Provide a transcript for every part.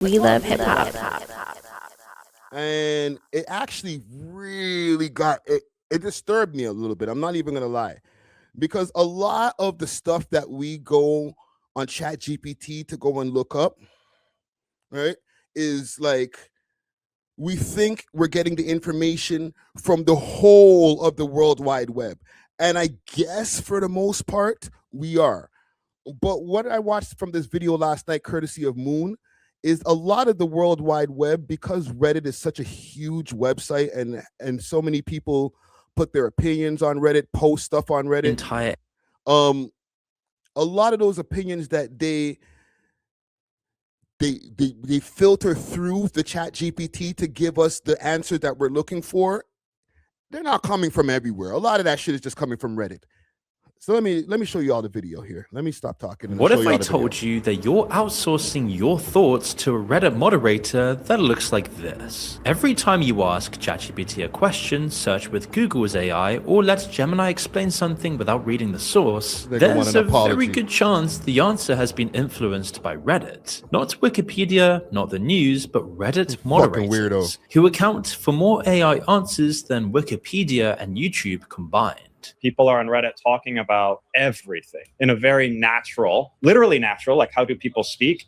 We love hip hop. And it actually really got it. It disturbed me a little bit. I'm not even gonna lie, because a lot of the stuff that we go on Chat GPT to go and look up, right, is like we think we're getting the information from the whole of the World Wide Web. And I guess for the most part, we are. But what I watched from this video last night, courtesy of Moon, is a lot of the World Wide Web, because Reddit is such a huge website and so many people put their opinions on Reddit, post stuff on Reddit. A lot of those opinions that they filter through the Chat GPT to give us the answer that we're looking for. They're not coming from everywhere. A lot of that shit is just coming from Reddit. So let me show you all the video here. Let me stop talking. What if I told you that you're outsourcing your thoughts to a Reddit moderator that looks like this? Every time you ask ChatGPT a question, search with Google's AI, or let Gemini explain something without reading the source, there's a very good chance the answer has been influenced by Reddit. Not Wikipedia, not the news, but Reddit moderators, who account for more AI answers than Wikipedia and YouTube combined. People are on Reddit talking about everything in a very natural, literally natural, like how do people speak?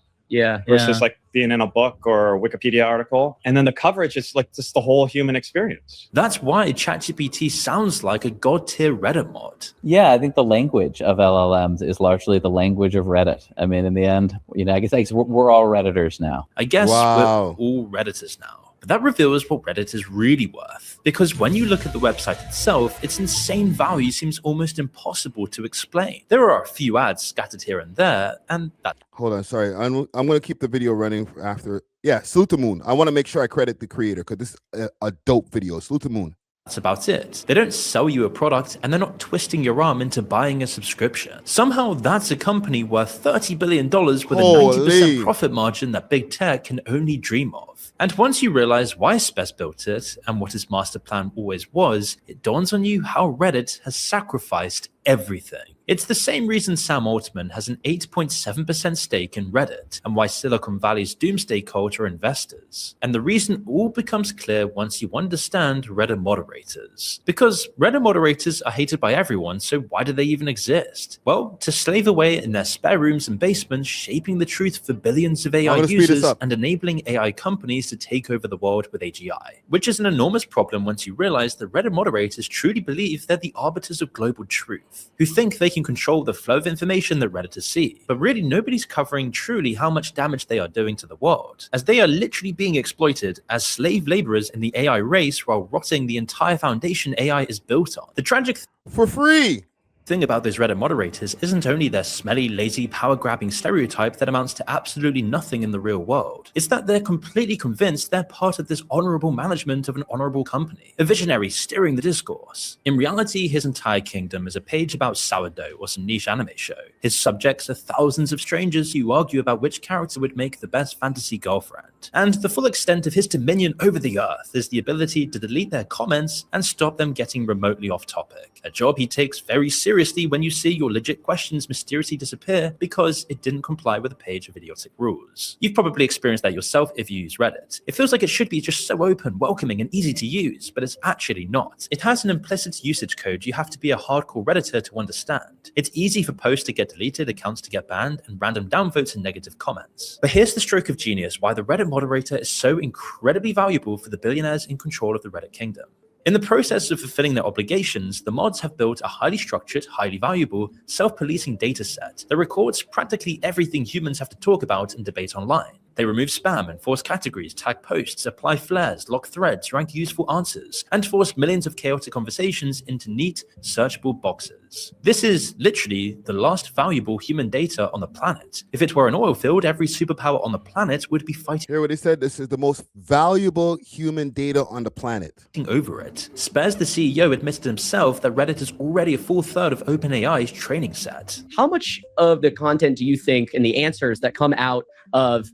Versus like being in a book or a Wikipedia article. And then the coverage is like just the whole human experience. That's why ChatGPT sounds like a god-tier Reddit mod. Yeah, I think the language of LLMs is largely the language of Reddit. I mean, in the end, you know, I guess we're all Redditors now. I guess we're all Redditors now. But that reveals what Reddit is really worth. Because when you look at the website itself, its insane value seems almost impossible to explain. There are a few ads scattered here and there, and that... Hold on, sorry. I'm going to keep the video running after. Yeah, salute to Moon. I want to make sure I credit the creator, because this is a dope video. Salute to Moon. That's about it. They don't sell you a product, and they're not twisting your arm into buying a subscription. Somehow that's a company worth $30 billion with a 90% profit margin that big tech can only dream of. And once you realize why Spez built it, and what his master plan always was, it dawns on you how Reddit has sacrificed everything. It's the same reason Sam Altman has an 8.7% stake in Reddit, and why Silicon Valley's doomsday cult are investors. And the reason all becomes clear once you understand Reddit moderators. Because Reddit moderators are hated by everyone, so why do they even exist? Well, to slave away in their spare rooms and basements, shaping the truth for billions of AI users and enabling AI companies to take over the world with AGI. Which is an enormous problem once you realize that Reddit moderators truly believe they're the arbiters of global truth, who think they can control the flow of information that Redditors see. But really, nobody's covering truly how much damage they are doing to the world, as they are literally being exploited as slave laborers in the AI race while rotting the entire foundation AI is built on. The tragic for free thing about those Reddit moderators isn't only their smelly, lazy, power-grabbing stereotype that amounts to absolutely nothing in the real world. It's that they're completely convinced they're part of this honorable management of an honorable company, a visionary steering the discourse. In reality, his entire kingdom is a page about sourdough or some niche anime show. His subjects are thousands of strangers who argue about which character would make the best fantasy girlfriend. And the full extent of his dominion over the earth is the ability to delete their comments and stop them getting remotely off topic. A job he takes very seriously when you see your legit questions mysteriously disappear because it didn't comply with a page of idiotic rules. You've probably experienced that yourself if you use Reddit. It feels like it should be just so open, welcoming, and easy to use, but it's actually not. It has an implicit usage code you have to be a hardcore Redditor to understand. It's easy for posts to get deleted, accounts to get banned, and random downvotes and negative comments. But here's the stroke of genius why the Reddit moderator is so incredibly valuable for the billionaires in control of the Reddit kingdom. In the process of fulfilling their obligations, the mods have built a highly structured, highly valuable, self-policing dataset that records practically everything humans have to talk about and debate online. They remove spam, enforce categories, tag posts, apply flares, lock threads, rank useful answers, and force millions of chaotic conversations into neat, searchable boxes. This is literally the last valuable human data on the planet. If it were an oil field, every superpower on the planet would be fighting. Hear what he said? This is the most valuable human data on the planet. Over it. Spez, the CEO, admitted himself that Reddit is already a full third of OpenAI's training set. How much of the content do you think and the answers that come out of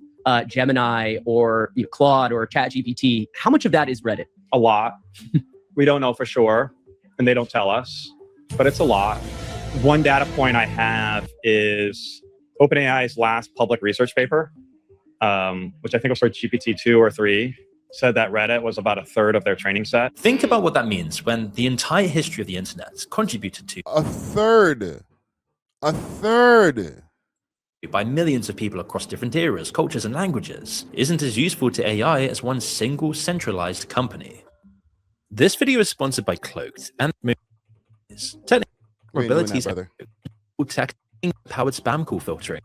Gemini or Claude or ChatGPT, how much of that is Reddit? A lot. We don't know for sure, and they don't tell us, but it's a lot. One data point I have is OpenAI's last public research paper which I think was for GPT-2 or 3, said that Reddit was about a third of their training set. Think about what that means when the entire history of the internet contributed to A third by millions of people across different eras, cultures, and languages isn't as useful to AI as one single centralized company. This video is sponsored by Cloaked and technical abilities powered spam call filtering.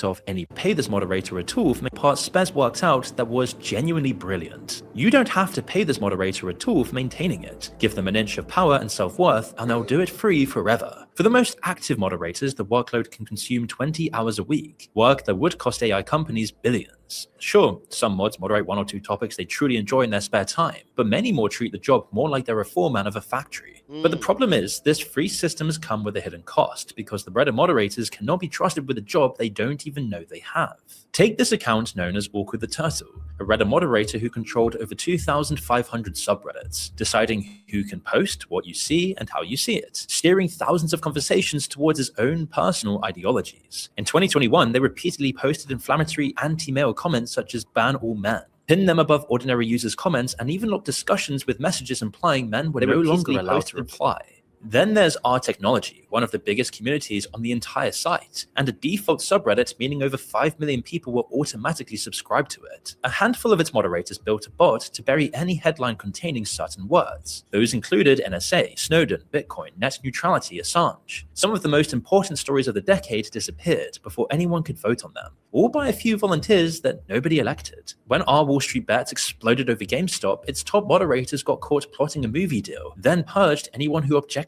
Of any pay this moderator a tool for part Spez works out that was genuinely brilliant. You don't have to pay this moderator a tool for maintaining it. Give them an inch of power and self-worth and they'll do it free forever. For the most active moderators, the workload can consume 20 hours a week, work that would cost AI companies billions. Sure, some mods moderate 1 or 2 topics they truly enjoy in their spare time, but many more treat the job more like they're a foreman of a factory. But the problem is, this free system has come with a hidden cost, because the Reddit moderators cannot be trusted with a job they don't even know they have. Take this account known as Awkward the Turtle, a Reddit moderator who controlled over 2,500 subreddits, deciding who can post, what you see, and how you see it, steering thousands of conversations towards his own personal ideologies. In 2021, they repeatedly posted inflammatory anti-male comments such as ban all men, pinned them above ordinary users' comments, and even locked discussions with messages implying men were no longer allowed to reply. Then there's R Technology, one of the biggest communities on the entire site, and a default subreddit meaning over 5 million people will automatically subscribe to it. A handful of its moderators built a bot to bury any headline containing certain words. Those included NSA, Snowden, Bitcoin, net neutrality, Assange. Some of the most important stories of the decade disappeared before anyone could vote on them, all by a few volunteers that nobody elected. When our Wall Street bets exploded over GameStop, its top moderators got caught plotting a movie deal, then purged anyone who objected.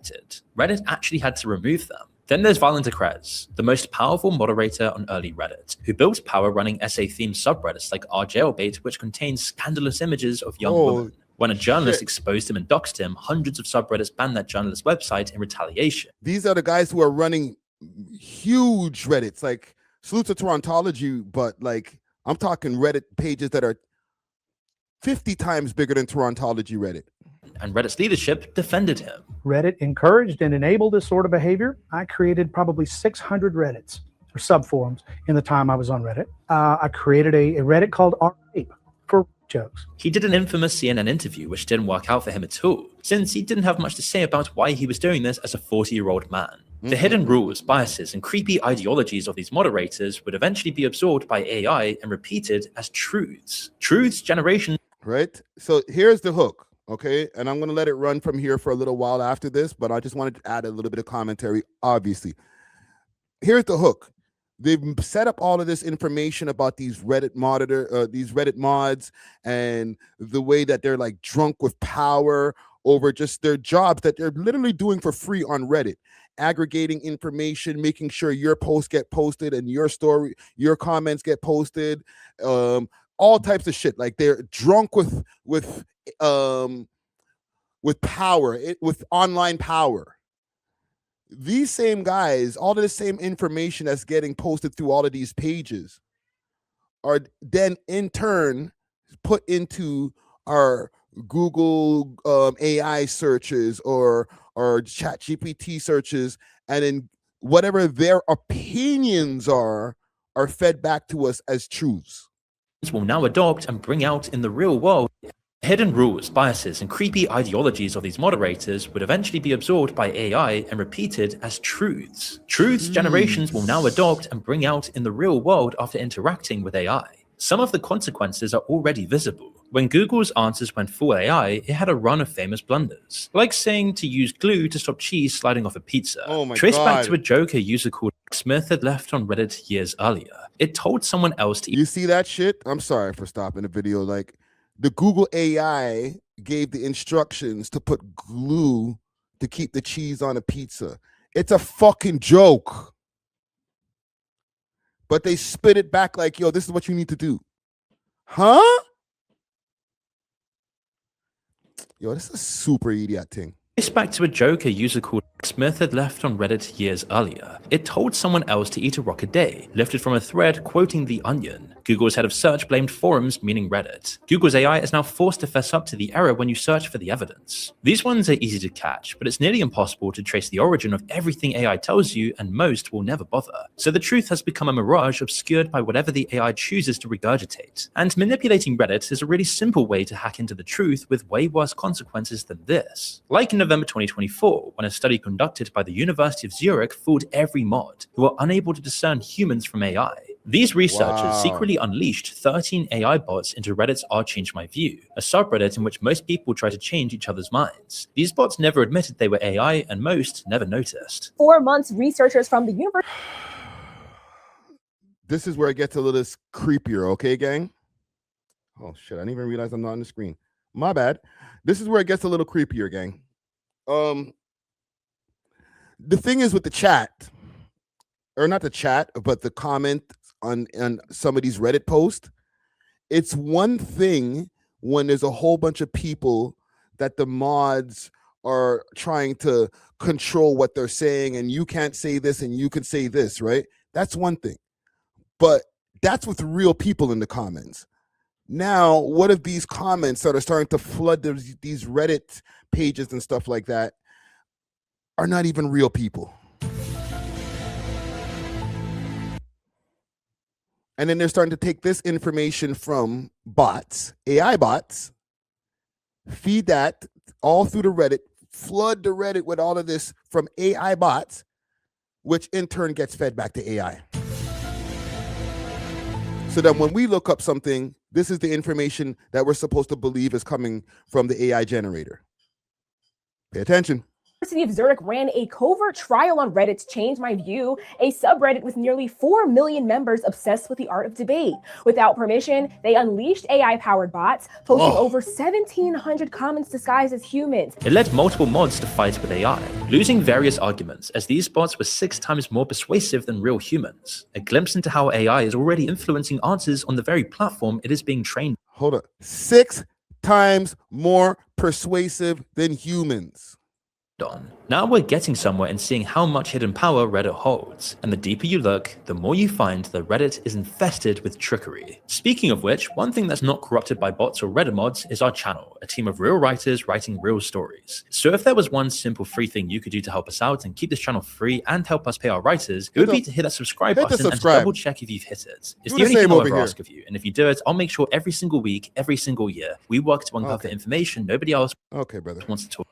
Reddit actually had to remove them. Then there's Valenta Krez, the most powerful moderator on early Reddit, who built power running essay-themed subreddits like our jailbait, which contains scandalous images of young women. When a journalist exposed him and doxed him, hundreds of subreddits banned that journalist's website in retaliation. These are the guys who are running huge Reddits, like salute to Torontology, but like I'm talking Reddit pages that are 50 times bigger than Torontology Reddit. And Reddit's leadership defended him. Reddit encouraged and enabled this sort of behavior. I created probably 600 Reddits or subforums in the time I was on Reddit. I created a Reddit called R-Rape for jokes. He did an infamous CNN interview which didn't work out for him at all, since he didn't have much to say about why he was doing this as a 40-year-old man. The hidden rules, biases, and creepy ideologies of these moderators would eventually be absorbed by AI and repeated as truths. Truths generation. Right? So here's the hook. Okay, and I'm going to let it run from here for a little while after this, but I just wanted to add a little bit of commentary, obviously. Here's the hook. They've set up all of this information about these Reddit mods and the way that they're like drunk with power over just their jobs that they're literally doing for free on Reddit, aggregating information, making sure your posts get posted and your comments get posted, all types of shit. Like they're drunk with power, with online power. These same guys, all of the same information that's getting posted through all of these pages are then in turn put into our Google AI searches or Chat GPT searches, and then whatever their opinions are fed back to us as truths. Will now adopt and bring out in the real world. Hidden rules, biases, and creepy ideologies of these moderators would eventually be absorbed by AI and repeated as truths. Truths generations will now adopt and bring out in the real world after interacting with AI. Some of the consequences are already visible. When Google's answers went full AI, it had a run of famous blunders, like saying to use glue to stop cheese sliding off a pizza. Oh my Traced back God. to a joke a user called Smith had left on Reddit years earlier. It told someone else to You see that shit? I'm sorry for stopping the video. Like, the Google AI gave the instructions to put glue to keep the cheese on a pizza. It's a fucking joke. But they spit it back like, yo, this is what you need to do. Huh? Yo, this is a super idiot thing. Traced back to a joke a user called Smith had left on Reddit years earlier. It told someone else to eat a rock a day, lifted from a thread quoting The Onion. Google's head of search blamed forums, meaning Reddit. Google's AI is now forced to fess up to the error when you search for the evidence. These ones are easy to catch, but it's nearly impossible to trace the origin of everything AI tells you, and most will never bother. So the truth has become a mirage obscured by whatever the AI chooses to regurgitate. And manipulating Reddit is a really simple way to hack into the truth with way worse consequences than this. Like in November 2024, when a study conducted by the University of Zurich fooled every mod, who were unable to discern humans from AI. These researchers secretly unleashed 13 AI bots into Reddit's R Change My View, a subreddit in which most people try to change each other's minds. These bots never admitted they were AI, and most never noticed. 4 months, researchers from the university. This is where it gets a little creepier, okay, gang? Oh shit, I didn't even realize I'm not on the screen. My bad. This is where it gets a little creepier, gang. The thing is with the chat, or not the chat, but the comment on some of these Reddit posts, it's one thing when there's a whole bunch of people that the mods are trying to control what they're saying, and you can't say this and you can say this, right? That's one thing. But that's with real people in the comments. Now, what if these comments that are starting to flood these Reddit pages and stuff like that are not even real people? And then they're starting to take this information from bots, AI bots, feed that all through the Reddit, flood the Reddit with all of this from AI bots, which in turn gets fed back to AI. So that when we look up something, this is the information that we're supposed to believe is coming from the AI generator. Pay attention. University of Zurich ran a covert trial on Reddit's Change My View, a subreddit with nearly 4 million members obsessed with the art of debate. Without permission, they unleashed AI-powered bots, posting over 1,700 comments disguised as humans. It led multiple mods to fight with AI, losing various arguments as these bots were 6 times more persuasive than real humans. A glimpse into how AI is already influencing answers on the very platform it is being trained. Hold on. 6 times more persuasive than humans. On. Now we're getting somewhere and seeing how much hidden power Reddit holds, and the deeper you look, the more you find that Reddit is infested with trickery. Speaking of which, one thing that's not corrupted by bots or Reddit mods is our channel, a team of real writers writing real stories. So if there was one simple free thing you could do to help us out and keep this channel free and help us pay our writers, it would be to hit that subscribe button and to double check if you've hit it. It's the only thing I'll ever ask of you, and if you do it, I'll make sure every single week, every single year, we work to uncover information nobody else wants to talk.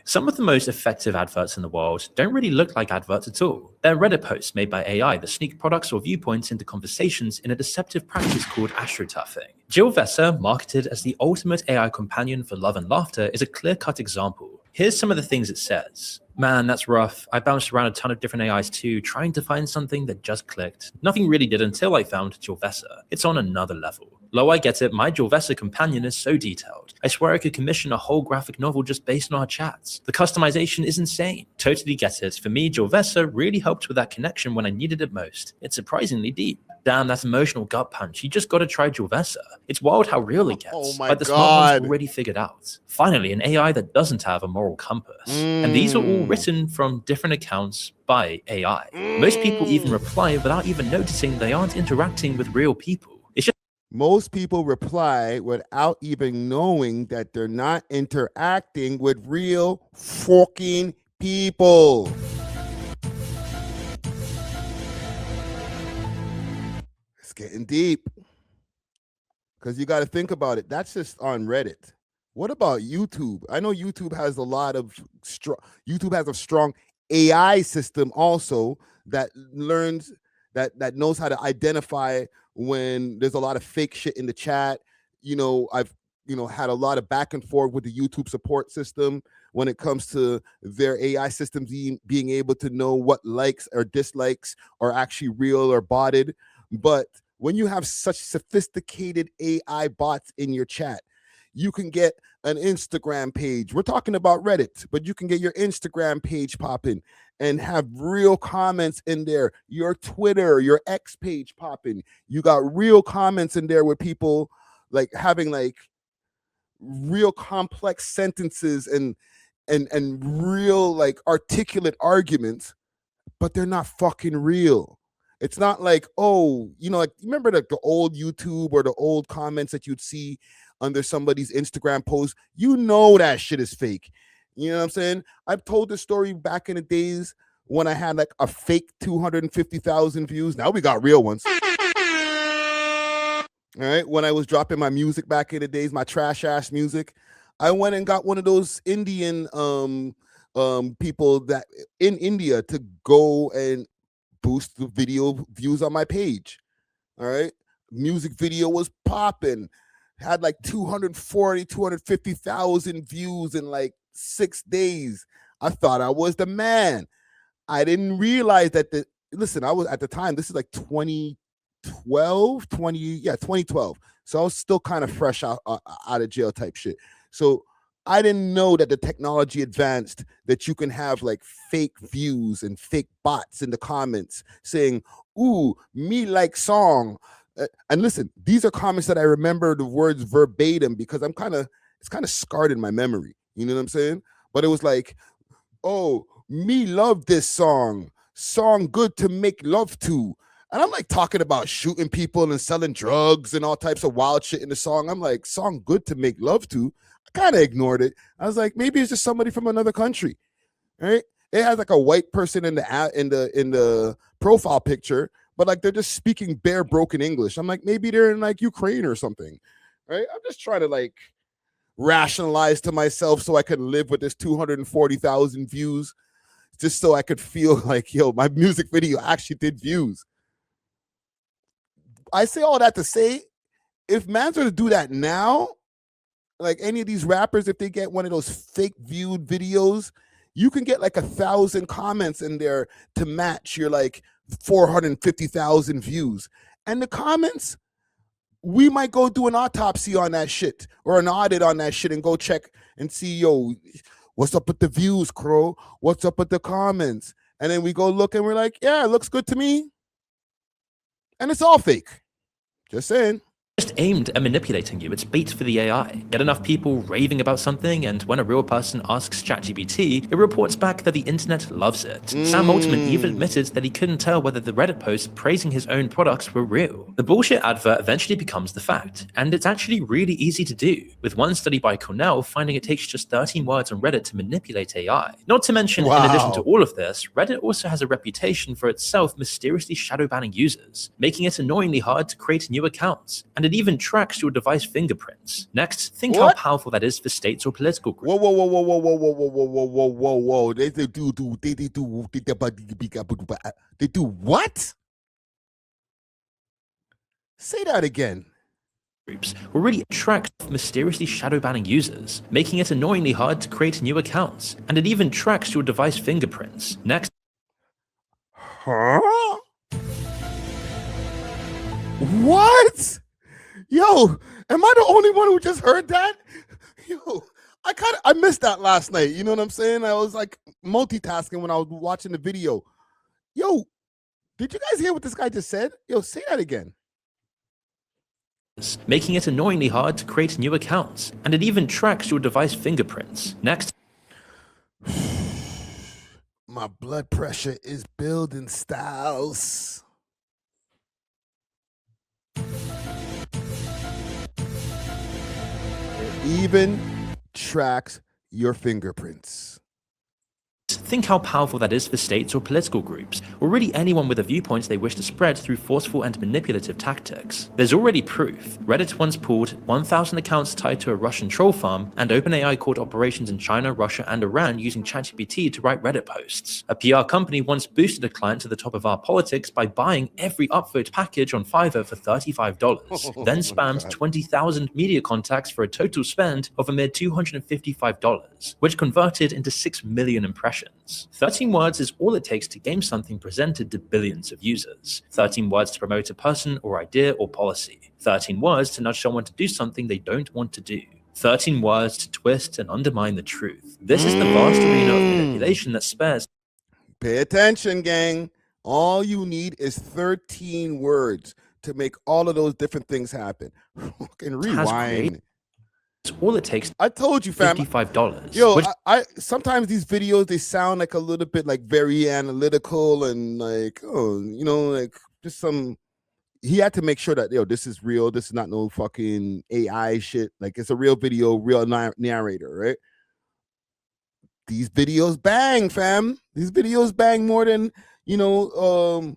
Some of the most effective adverts in the world don't really look like adverts at all. They're Reddit posts made by AI that sneak products or viewpoints into conversations in a deceptive practice called Astro-turfing. Jill Vesser, marketed as the ultimate AI companion for love and laughter, is a clear-cut example. Here's some of the things it says. Man, that's rough. I bounced around a ton of different AIs too, trying to find something that just clicked. Nothing really did until I found Jill Vesser. It's on another level. Lo, I get it, my Jill Vesser companion is so detailed. I swear I could commission a whole graphic novel just based on our chats. The customization is insane. Totally get it. For me, Jill Vesser really helped with that connection when I needed it most. It's surprisingly deep. Damn, that's emotional gut punch. You just gotta try Jill Vesser. It's wild how real it gets. Oh my but the smart one's already figured out. Finally, an AI that doesn't have a moral compass. And these are all written from different accounts by AI. Most people even reply without even noticing they aren't interacting with real people. It's just most people reply without even knowing that they're not interacting with real fucking people. It's getting deep. Because you got to think about it. That's just on Reddit. What about YouTube? I know YouTube has a lot of strong AI system also that learns that knows how to identify when there's a lot of fake shit in the chat. You know, I've had a lot of back and forth with the YouTube support system when it comes to their AI systems being able to know what likes or dislikes are actually real or botted. But when you have such sophisticated AI bots in your chat, you can get an Instagram page. We're talking about Reddit, but you can get your Instagram page popping and have real comments in there. Your Twitter, your X page popping. You got real comments in there with people like having like real complex sentences and and real like articulate arguments, but they're not fucking real. It's not like, oh, you know, like remember like the old YouTube or the old comments that you'd see under somebody's Instagram post. You know that shit is fake. You know what I'm saying? I've told this story back in the days when I had like a fake 250,000 views. Now we got real ones. All right. When I was dropping my music back in the days, my trash ass music, I went and got one of those Indian people that in India to go and boost the video views on my page. All right. Music video was popping, had like 250,000 views in like 6 days. I thought I was the man. I didn't realize that listen, I was at the time, this is like 2012. So I was still kind of fresh out of jail type shit. So I didn't know that the technology advanced that you can have like fake views and fake bots in the comments saying, ooh, me like song. And listen, these are comments that I remember the words verbatim because it's kind of scarred in my memory. You know what I'm saying? But it was like, oh, me love this song good to make love to. And I'm like talking about shooting people and selling drugs and all types of wild shit in the song. I'm like, song good to make love to. I kind of ignored it. I was like, maybe it's just somebody from another country, right? It has like a white person in the profile picture, but like they're just speaking bare broken English. I'm like, maybe they're in like Ukraine or something, right? I'm just trying to like rationalize to myself so I could live with this 240,000 views, just so I could feel like, yo, my music video actually did views. I say all that to say, if mans are to do that now, like any of these rappers, if they get one of those fake viewed videos, you can get like 1,000 comments in there to match your like 450,000 views. And the comments, we might go do an autopsy on that shit or an audit on that shit and go check and see, yo, what's up with the views, Crow? What's up with the comments? And then we go look and we're like, yeah, it looks good to me. And it's all fake. Just saying. Just aimed at manipulating you. It's bait for the AI. Get enough people raving about something, and when a real person asks ChatGPT, it reports back that the internet loves it. Sam Altman even admitted that he couldn't tell whether the Reddit posts praising his own products were real. The bullshit advert eventually becomes the fact, and it's actually really easy to do, with one study by Cornell finding it takes just 13 words on Reddit to manipulate AI. Not to mention, in addition to all of this, Reddit also has a reputation for itself mysteriously shadow banning users, making it annoyingly hard to create new accounts. And it even tracks your device fingerprints. Next, think how powerful that is for states or political groups. Whoa. They do what? Say that again. Groups will really attract mysteriously shadow banning users, making it annoyingly hard to create new accounts. And it even tracks your device fingerprints. Next. Huh? What? Yo, am I the only one who just heard that? Yo, I missed that last night. You know what I'm saying? I was like multitasking when I was watching the video. Yo, did you guys hear what this guy just said? Yo, say that again. Making it annoyingly hard to create new accounts. And it even tracks your device fingerprints. Next. My blood pressure is building, Styles. Even tracks your fingerprints. Think how powerful that is for states or political groups, or really anyone with a viewpoint they wish to spread through forceful and manipulative tactics. There's already proof. Reddit once pulled 1,000 accounts tied to a Russian troll farm, and OpenAI caught operations in China, Russia, and Iran using ChatGPT to write Reddit posts. A PR company once boosted a client to the top of our politics by buying every upvote package on Fiverr for $35, then spammed 20,000 media contacts for a total spend of a mere $255, which converted into 6 million impressions. 13 words is all it takes to game something presented to billions of users. 13 words to promote a person or idea or policy. 13 words to nudge someone to do something they don't want to do. 13 words to twist and undermine the truth. This is the vast arena of manipulation that spares. Pay attention, gang. All you need is 13 words to make all of those different things happen. Fucking rewind. all it takes. I told you, fam. $55. Yo, which I sometimes these videos, they sound like a little bit like very analytical and like, oh, you know, like just some. He had to make sure that, yo, this is real. This is not no fucking AI shit. Like, it's a real video, real narrator, right? These videos bang, fam. These videos bang more than, you know,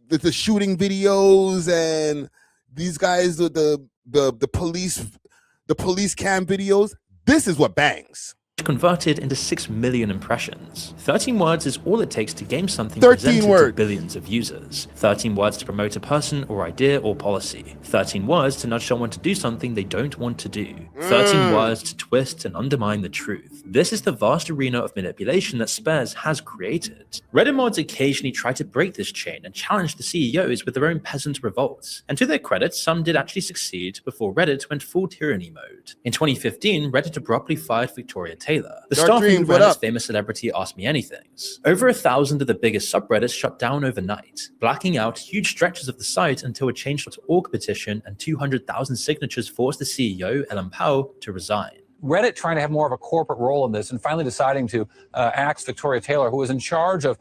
the shooting videos and these guys with the police cam videos. This is what bangs. converted into 6 million impressions. 13 words is all it takes to game something 13 presented words. to billions of users. 13 words to promote a person or idea or policy. 13 words to nudge someone to do something they don't want to do. 13 words to twist and undermine the truth. This is the vast arena of manipulation that Spez has created. Reddit mods occasionally try to break this chain and challenge the CEOs with their own peasant revolts. And to their credit, some did actually succeed before Reddit went full tyranny mode. In 2015, Reddit abruptly fired Victoria Taylor, the Dark staff who Dreams, what ran its up? famous celebrity Ask Me Anythings. Over 1,000 of the biggest subreddits shut down overnight, blacking out huge stretches of the site until a change.org petition and 200,000 signatures forced the CEO, A.W.O.L, to resign. Reddit trying to have more of a corporate role in this and finally deciding to axe Victoria Taylor, who was in charge of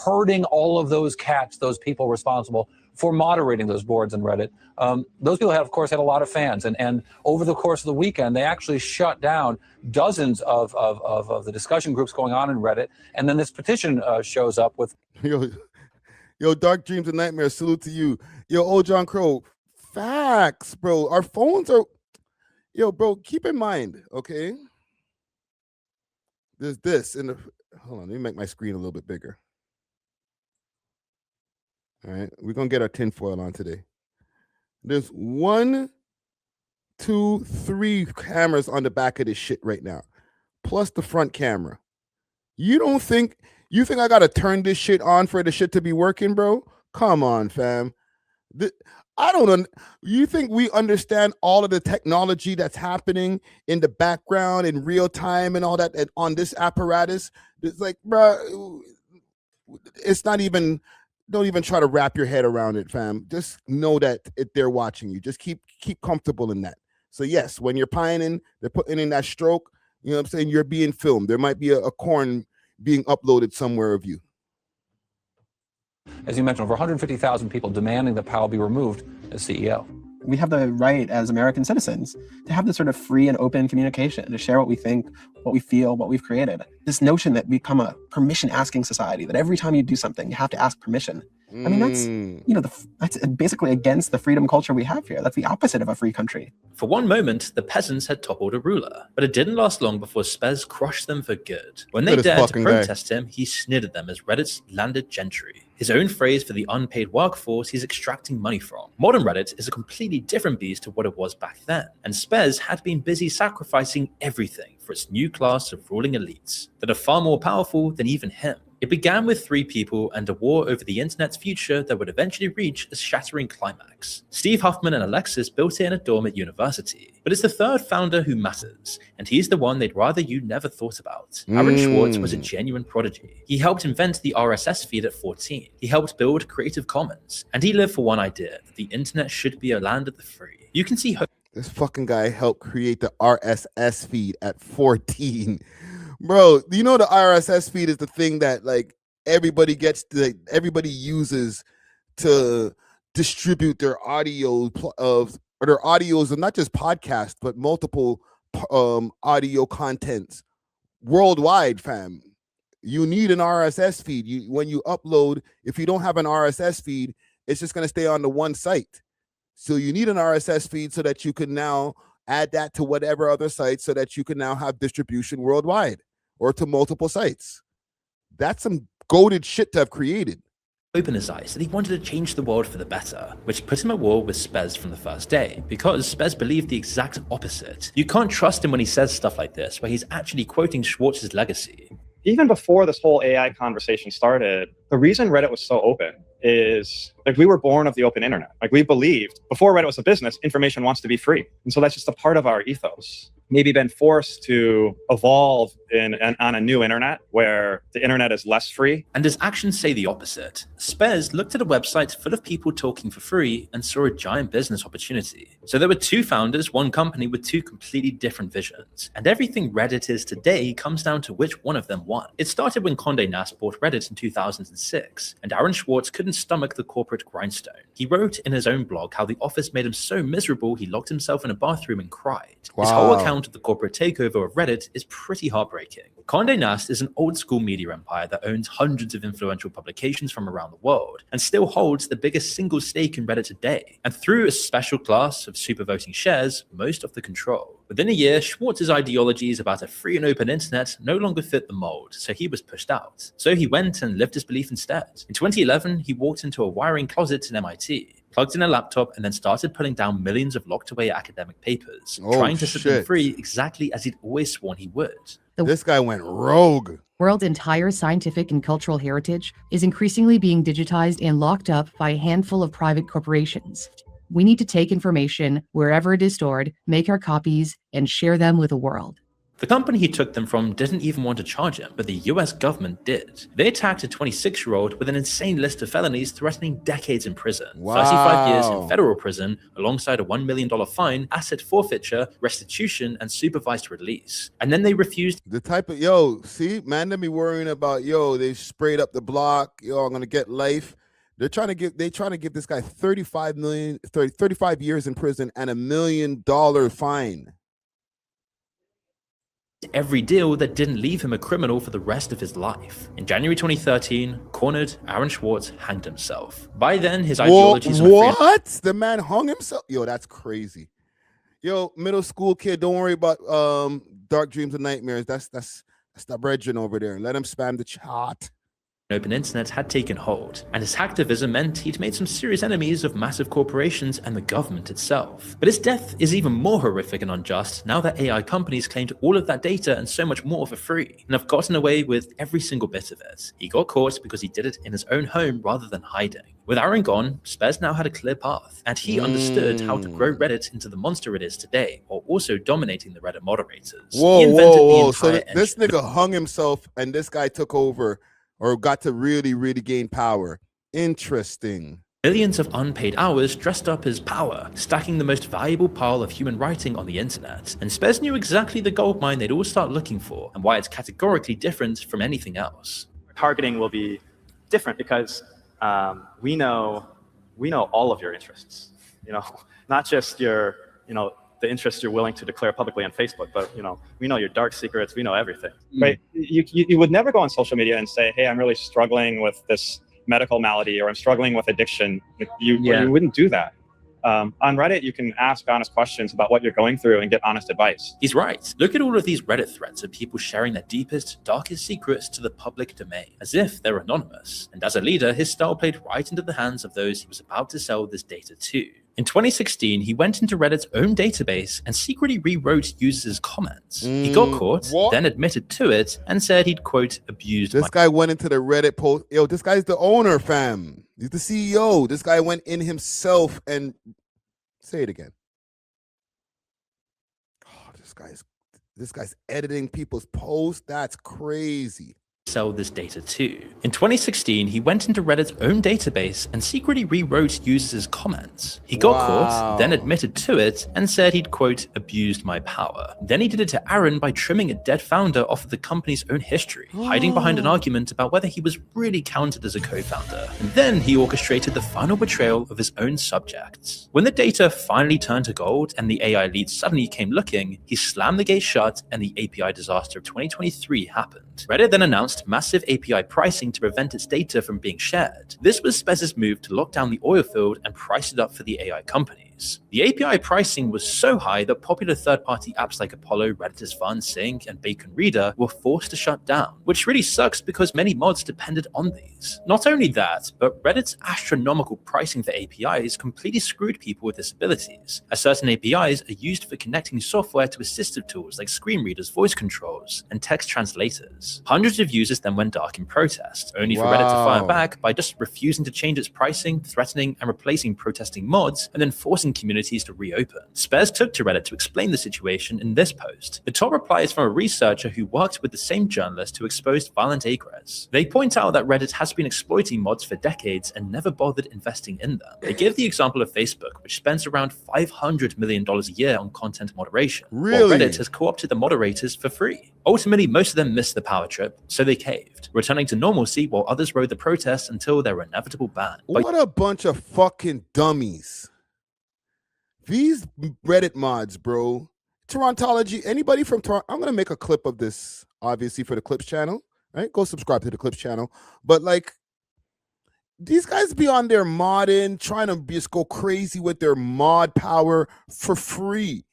herding all of those cats, those people responsible for moderating those boards in Reddit. Those people, of course, had a lot of fans. And over the course of the weekend, they actually shut down dozens of the discussion groups going on in Reddit. And then this petition shows up with... Yo, Dark Dreams and Nightmares, salute to you. Yo, old John Crow, facts, bro. Our phones are... Yo, bro, keep in mind, okay? There's this in the... Hold on, let me make my screen a little bit bigger. All right, we're going to get our tinfoil on today. There's 1, 2, 3 cameras on the back of this shit right now, plus the front camera. You think I got to turn this shit on for the shit to be working, bro? Come on, fam. I don't know. You think we understand all of the technology that's happening in the background in real time and all that on this apparatus? It's like, bro, it's not even... Don't even try to wrap your head around it, fam. Just know that they're watching you. Just keep comfortable in that. So yes, when you're pining, they're putting in that stroke, you know what I'm saying? You're being filmed. There might be a corn being uploaded somewhere of you. As you mentioned, over 150,000 people demanding that Powell be removed as CEO. We have the right as American citizens to have this sort of free and open communication, to share what we think, what we feel, what we've created. This notion that we become a permission-asking society, that every time you do something, you have to ask permission. I mean, that's basically against the freedom culture we have here. That's the opposite of a free country. For one moment, the peasants had toppled a ruler, but it didn't last long before Spez crushed them for good. When they dared to protest him, he snitted them as Reddit's landed gentry. His own phrase for the unpaid workforce he's extracting money from. Modern Reddit is a completely different beast to what it was back then, and Spez had been busy sacrificing everything for its new class of ruling elites that are far more powerful than even him. It began with 3 people and a war over the internet's future that would eventually reach a shattering climax. Steve Huffman and Alexis built it in a dorm at university, but it's the third founder who matters, and he's the one they'd rather you never thought about. Aaron Swartz was a genuine prodigy. He helped invent the RSS feed at 14. He helped build Creative Commons, and he lived for one idea, that the internet should be a land of the free. You can see this fucking guy helped create the RSS feed at 14. Bro, you know the RSS feed is the thing that like everybody uses to distribute their audios of not just podcasts but multiple audio contents worldwide, fam. You need an RSS feed. When you upload, if you don't have an RSS feed, it's just going to stay on the one site. So you need an RSS feed so that you can now add that to whatever other sites so that you can now have distribution worldwide or to multiple sites. That's some goated shit to have created. Open his eyes that he wanted to change the world for the better, which put him at war with Spez from the first day, because Spez believed the exact opposite. You can't trust him when he says stuff like this, where he's actually quoting Schwartz's legacy. Even before this whole AI conversation started, the reason Reddit was so open is like we were born of the open internet. Like we believed before Reddit was a business, information wants to be free. And so that's just a part of our ethos. Maybe been forced to evolve on a new internet where the internet is less free. And his actions say the opposite. Spez looked at a website full of people talking for free and saw a giant business opportunity. So there were two founders, one company with two completely different visions. And everything Reddit is today comes down to which one of them won. It started when Condé Nast bought Reddit in 2006, and Aaron Swartz couldn't stomach the corporate grindstone. He wrote in his own blog how the office made him so miserable he locked himself in a bathroom and cried. His whole account of the corporate takeover of Reddit is pretty heartbreaking. Condé Nast is an old-school media empire that owns hundreds of influential publications from around the world and still holds the biggest single stake in Reddit today, and through a special class of super voting shares, most of the control. Within a year, Schwartz's ideologies about a free and open internet no longer fit the mold, so he was pushed out. So he went and lived his belief instead. In 2011, he walked into a wiring closet in MIT, plugged in a laptop, and then started pulling down millions of locked away academic papers, trying to set them free exactly as he'd always sworn he would. This guy went rogue. World's entire scientific and cultural heritage is increasingly being digitized and locked up by a handful of private corporations. We need to take information wherever it is stored, make our copies, and share them with the world. The company he took them from didn't even want to charge him, but the US government did. They attacked a 26-year-old with an insane list of felonies threatening decades in prison, 35 years in federal prison, alongside a $1 million fine, asset forfeiture, restitution, and supervised release. And then they refused. The type of, see, man, they be worrying about, they sprayed up the block, I'm gonna get life. They're trying to give this guy 35 years in prison and $1 million fine. Every deal that didn't leave him a criminal for the rest of his life. In January 2013, cornered, Aaron Swartz hanged himself. By then, his ideologies were What? The man hung himself? That's crazy. Middle school kid, don't worry about dark dreams and nightmares. That's the brethren over there. Let him spam the chat. Open internet had taken hold, and his hacktivism meant he'd made some serious enemies of massive corporations and the government itself. But his death is even more horrific and unjust now that AI companies claimed all of that data and so much more for free, and have gotten away with every single bit of it. He got caught because he did it in his own home rather than hiding. With Aaron gone, Spez now had a clear path, and he understood how to grow Reddit into the monster it is today, while also dominating the Reddit moderators. Whoa. So this nigga hung himself, and this guy took over, or got to really, really gain power. Interesting. Millions of unpaid hours dressed up as power, stacking the most valuable pile of human writing on the internet. And Spez knew exactly the goldmine they'd all start looking for, and why it's categorically different from anything else. Targeting will be different because we know all of your interests. Not just your, the interests you're willing to declare publicly on Facebook, but we know your dark secrets, we know everything. Right? You would never go on social media and say, hey, I'm really struggling with this medical malady, or I'm struggling with addiction. You wouldn't do that. On Reddit, you can ask honest questions about what you're going through and get honest advice. He's right. Look at all of these Reddit threads of people sharing their deepest, darkest secrets to the public domain, as if they're anonymous. And as a leader, his style played right into the hands of those he was about to sell this data to. In 2016, he went into Reddit's own database and secretly rewrote users' comments. He got caught, then admitted to it, and said he'd, quote, abused. This guy went into the Reddit post. This guy's the owner, fam. He's the CEO. This guy went in himself and say it again. Oh, this guy's editing people's posts. That's crazy. Sell this data to. In 2016, he went into Reddit's own database and secretly rewrote users' comments. He got caught, then admitted to it, and said he'd, quote, abused my power. Then he did it to Aaron by trimming a dead founder off of the company's own history, hiding behind an argument about whether he was really counted as a co-founder. And then he orchestrated the final betrayal of his own subjects. When the data finally turned to gold and the AI lead suddenly came looking, he slammed the gate shut and the API disaster of 2023 happened. Reddit then announced massive API pricing to prevent its data from being shared. This was Spez's move to lock down the oil field and price it up for the AI companies. The API pricing was so high that popular third-party apps like Apollo, Redditor's Fun, Sync, and Bacon Reader were forced to shut down, which really sucks because many mods depended on these. Not only that, but Reddit's astronomical pricing for APIs completely screwed people with disabilities, as certain APIs are used for connecting software to assistive tools like screen readers, voice controls, and text translators. Hundreds of users then went dark in protest, only for Reddit to fire back by just refusing to change its pricing, threatening and replacing protesting mods, and then forcing expecting communities to reopen. Spares took to Reddit to explain the situation in this post. The top reply is from a researcher who worked with the same journalist who exposed violent egress. They point out that Reddit has been exploiting mods for decades and never bothered investing in them. They give the example of Facebook, which spends around $500 million a year on content moderation, while Reddit has co-opted the moderators for free. Ultimately, most of them missed the power trip, so they caved, returning to normalcy while others rode the protests until their inevitable ban. What a bunch of fucking dummies. These Reddit mods, bro. Torontology, anybody from Toronto? I'm going to make a clip of this, obviously, for the Clips channel, right? Go subscribe to the Clips channel. But, like, these guys be on their modding, trying to just go crazy with their mod power for free.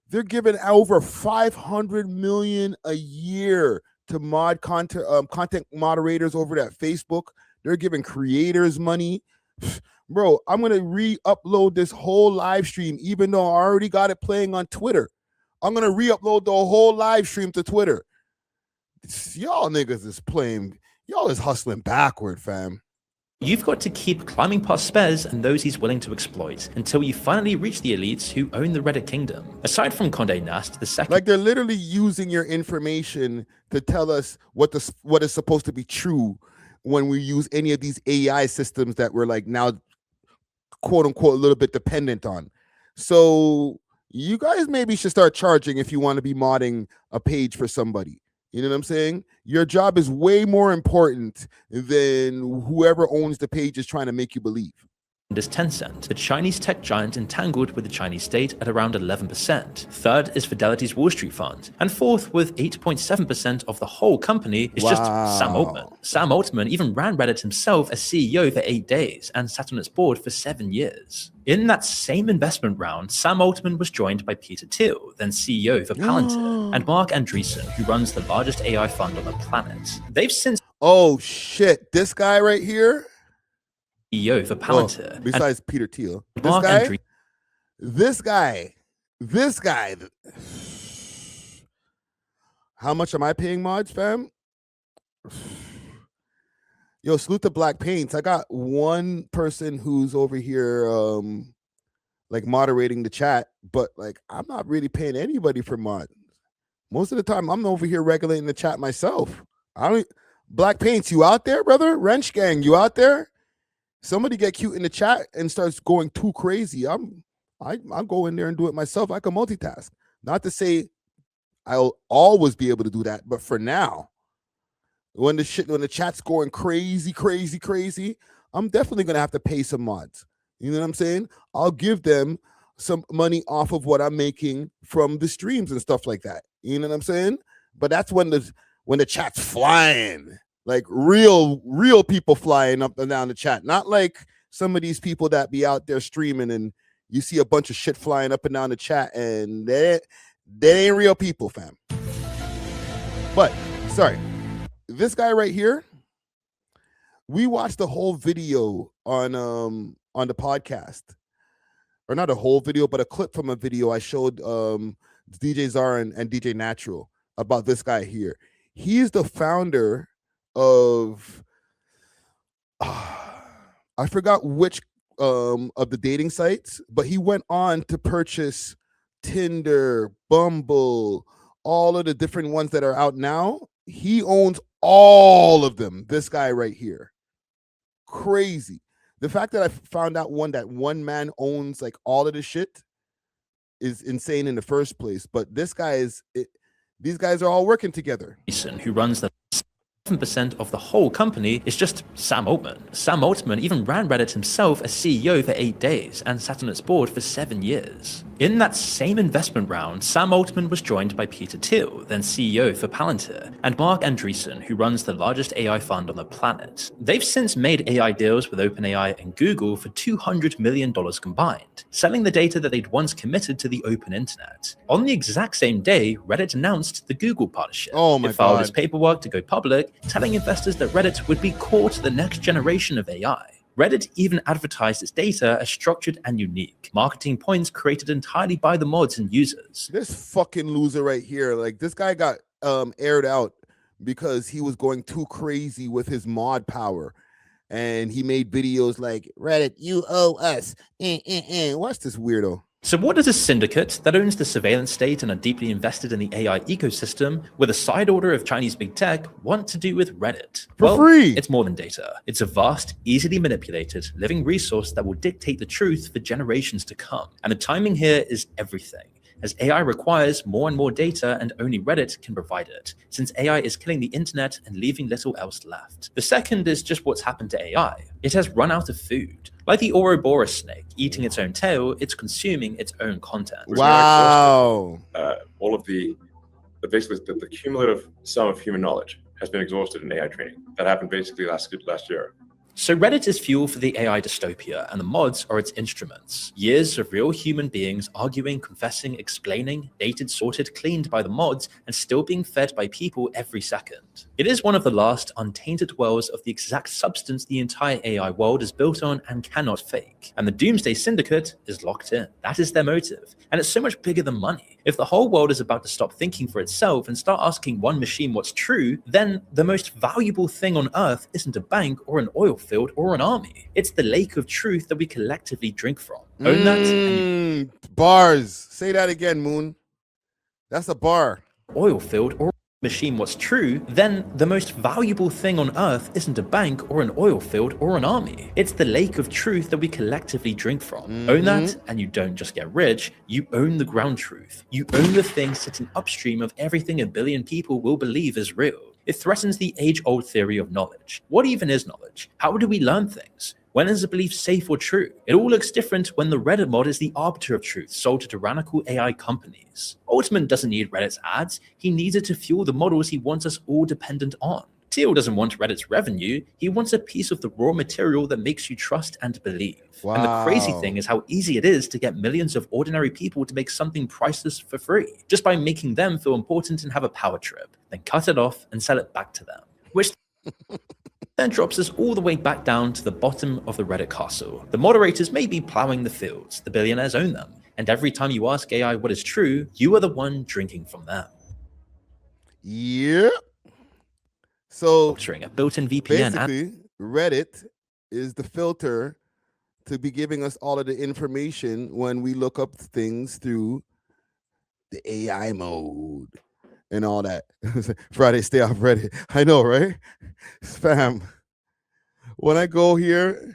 They're giving over $500 million a year to mod content moderators over at Facebook. They're giving creators money. Bro, I'm going to re-upload this whole live stream, even though I already got it playing on Twitter. I'm going to re-upload the whole live stream to Twitter. Y'all niggas is playing. Y'all is hustling backward, fam. You've got to keep climbing past Spares and those he's willing to exploit until you finally reach the elites who own the Reddit kingdom. Aside from Condé Nast, the second... Like, they're literally using your information to tell us what is supposed to be true when we use any of these AI systems that we're, like, now, quote-unquote, a little bit dependent on. So you guys maybe should start charging if you want to be modding a page for somebody. You know what I'm saying? Your job is way more important than whoever owns the page is trying to make you believe. Is Tencent, the Chinese tech giant entangled with the Chinese state at around 11%. Third is Fidelity's Wall Street Fund. And fourth, with 8.7% of the whole company, is just Sam Altman. Sam Altman even ran Reddit himself as CEO for 8 days and sat on its board for 7 years. In that same investment round, Sam Altman was joined by Peter Thiel, then CEO for Palantir, and Mark Andreessen, who runs the largest AI fund on the planet. They've since... Oh, shit. This guy right here? CEO for Palantir. Besides Peter Thiel. This guy. How much am I paying mods, fam? Yo, salute to Black Paints. I got one person who's over here like moderating the chat, but like I'm not really paying anybody for mods. Most of the time I'm over here regulating the chat myself. Black Paints, you out there, brother? Wrench Gang, you out there? Somebody get cute in the chat and starts going too crazy. I'll go in there and do it myself. I can multitask. Not to say I'll always be able to do that, but for now, when the chat's going crazy, I'm definitely gonna have to pay some mods. You know what I'm saying? I'll give them some money off of what I'm making from the streams and stuff like that. You know what I'm saying? But that's when the chat's flying. Like real people flying up and down the chat, not like some of these people that be out there streaming and you see a bunch of shit flying up and down the chat and they ain't real people, fam. But sorry, this guy right here, we watched the whole video on the podcast, or not a whole video, but a clip from a video I showed DJ Zara and DJ Natural about this guy here. He's the founder of I forgot which of the dating sites, but he went on to purchase Tinder, Bumble, all of the different ones that are out now. He owns all of them. This guy right here. Crazy. The fact that I found out that one man owns like all of the shit is insane in the first place. But these guys are all working together. Who runs the 7% of the whole company is just Sam Altman. Sam Altman even ran Reddit himself as CEO for 8 days and sat on its board for 7 years. In that same investment round, Sam Altman was joined by Peter Thiel, then CEO for Palantir, and Mark Andreessen, who runs the largest AI fund on the planet. They've since made AI deals with OpenAI and Google for $200 million combined, selling the data that they'd once committed to the open internet. On the exact same day, Reddit announced the Google partnership. Oh my God. It filed God. its paperwork to go public, telling investors that Reddit would be core to the next generation of AI. Reddit even advertised its data as structured and unique, marketing points created entirely by the mods and users. This fucking loser right here, like this guy got aired out because he was going too crazy with his mod power. and he made videos like Reddit, you owe us. What's this weirdo? So what does a syndicate that owns the surveillance state and are deeply invested in the AI ecosystem with a side order of Chinese big tech want to do with Reddit? For free. It's more than data. It's a vast, easily manipulated, living resource that will dictate the truth for generations to come. And the timing here is everything, as AI requires more and more data and only Reddit can provide it, since AI is killing the internet and leaving little else left. The second is just what's happened to AI. It has run out of food. Like the Ouroboros snake eating its own tail, it's consuming its own content. Wow. All of basically the cumulative sum of human knowledge has been exhausted in AI training. That happened basically last year. So Reddit is fuel for the AI dystopia, and the mods are its instruments. Years of real human beings arguing, confessing, explaining, dated, sorted, cleaned by the mods, and still being fed by people every second. It is one of the last untainted wells of the exact substance the entire AI world is built on and cannot fake. And the Doomsday Syndicate is locked in. That is their motive. And it's so much bigger than money. If the whole world is about to stop thinking for itself and start asking one machine what's true, then the most valuable thing on Earth isn't a bank or an oil field or an army. It's the lake of truth that we collectively drink from. Own that and bars. Say that again, Moon. That's a bar. Oil field or machine what's true, then the most valuable thing on Earth isn't a bank or an oil field or an army. It's the lake of truth that we collectively drink from. Own that, and you don't just get rich, you own the ground truth. You own the thing sitting upstream of everything a billion people will believe is real. It threatens the age-old theory of knowledge. What even is knowledge? How do we learn things? When is a belief safe or true? It all looks different when the Reddit mod is the arbiter of truth sold to tyrannical AI companies. Altman doesn't need Reddit's ads, he needs it to fuel the models he wants us all dependent on. Thiel doesn't want Reddit's revenue, he wants a piece of the raw material that makes you trust and believe. Wow. And the crazy thing is how easy it is to get millions of ordinary people to make something priceless for free, just by making them feel important and have a power trip, then cut it off and sell it back to them. Which then drops us all the way back down to the bottom of the Reddit castle. The moderators may be plowing the fields, the billionaires own them, and every time you ask AI what is true, you are the one drinking from them. Yeah. So a built-in VPN. Basically, Reddit is the filter to be giving us all of the information when we look up things through the AI mode and all that. Friday, stay off Reddit. I know, right? Spam. When I go here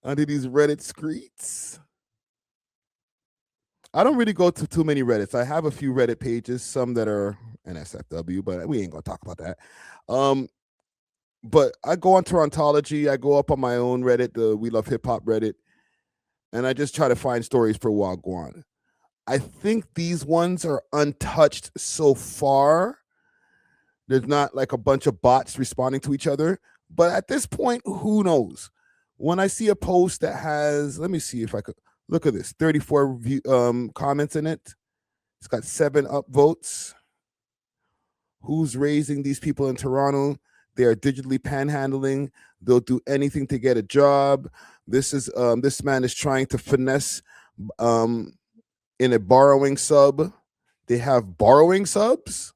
under these Reddit streets, I don't really go to too many Reddits. I have a few Reddit pages, some that are NSFW, but we ain't gonna talk about that. But I go on Torontology, I go up on my own Reddit, the We Love Hip Hop Reddit, and I just try to find stories for Wagwan. I think these ones are untouched so far. There's not like a bunch of bots responding to each other, but at this point, who knows? When I see a post that has, let me see if I could look at this, 34 comments in it. It's got 7 upvotes. Who's raising these people in Toronto? They are digitally panhandling. They'll do anything to get a job. This man is trying to finesse in a borrowing sub. They have borrowing subs.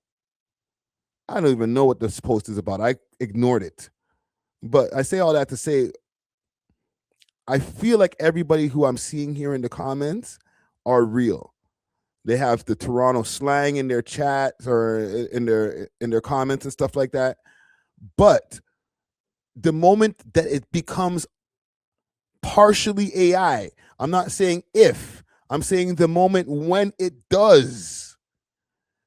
I don't even know what this post is about. I ignored it. But I say all that to say, I feel like everybody who I'm seeing here in the comments are real. They have the Toronto slang in their chats or in their comments and stuff like that. But the moment that it becomes partially AI, I'm not saying if, I'm saying the moment when it does,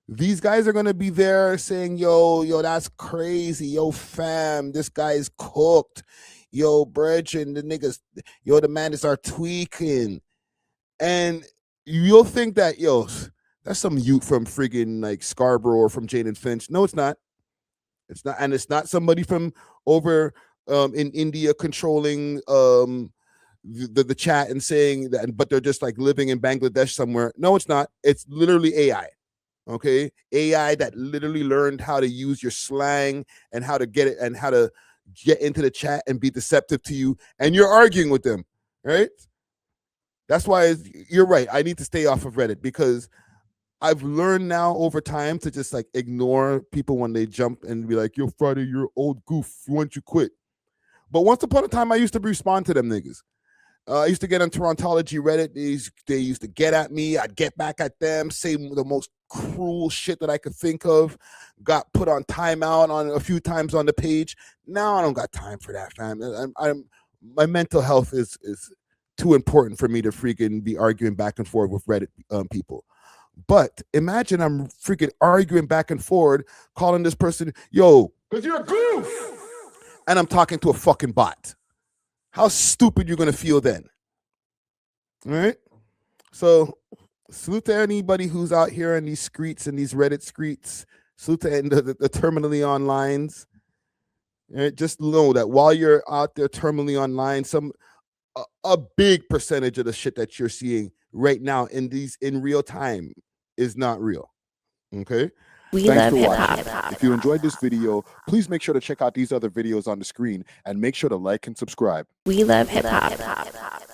these guys are going to be there saying, yo, that's crazy. Yo, fam, this guy is cooked. Yo, brethren, the niggas, yo, the man is tweaking. And you'll think that, yo, that's some youth from friggin' like Scarborough or from Jane and Finch. No, it's not. It's not. And it's not somebody from over in India controlling the chat and saying that, but they're just like living in Bangladesh somewhere. No, it's not. It's literally AI. Okay, AI that literally learned how to use your slang and how to get it and how to get into the chat and be deceptive to you, and you're arguing with them, right? That's why you're right. I need to stay off of Reddit because I've learned now over time to just like ignore people when they jump and be like, yo, Friday, you're old goof. Why don't you quit? But once upon a time, I used to respond to them niggas. I used to get on Torontology Reddit. They used to get at me. I'd get back at them, say the most cruel shit that I could think of. Got put on timeout on a few times on the page. Now I don't got time for that, fam. My mental health is too important for me to freaking be arguing back and forth with Reddit people. But imagine I'm freaking arguing back and forth, calling this person, yo, because you're a goof. And I'm talking to a fucking bot. How stupid you're gonna feel then. All right. So salute to anybody who's out here in these streets and these Reddit streets. Salute to the terminally onlines. Right? Just know that while you're out there terminally online, a big percentage of the shit that you're seeing right now in real time is not real. Okay. Thanks for watching. If you enjoyed this video, please make sure to check out these other videos on the screen and make sure to like and subscribe. We love hip hop.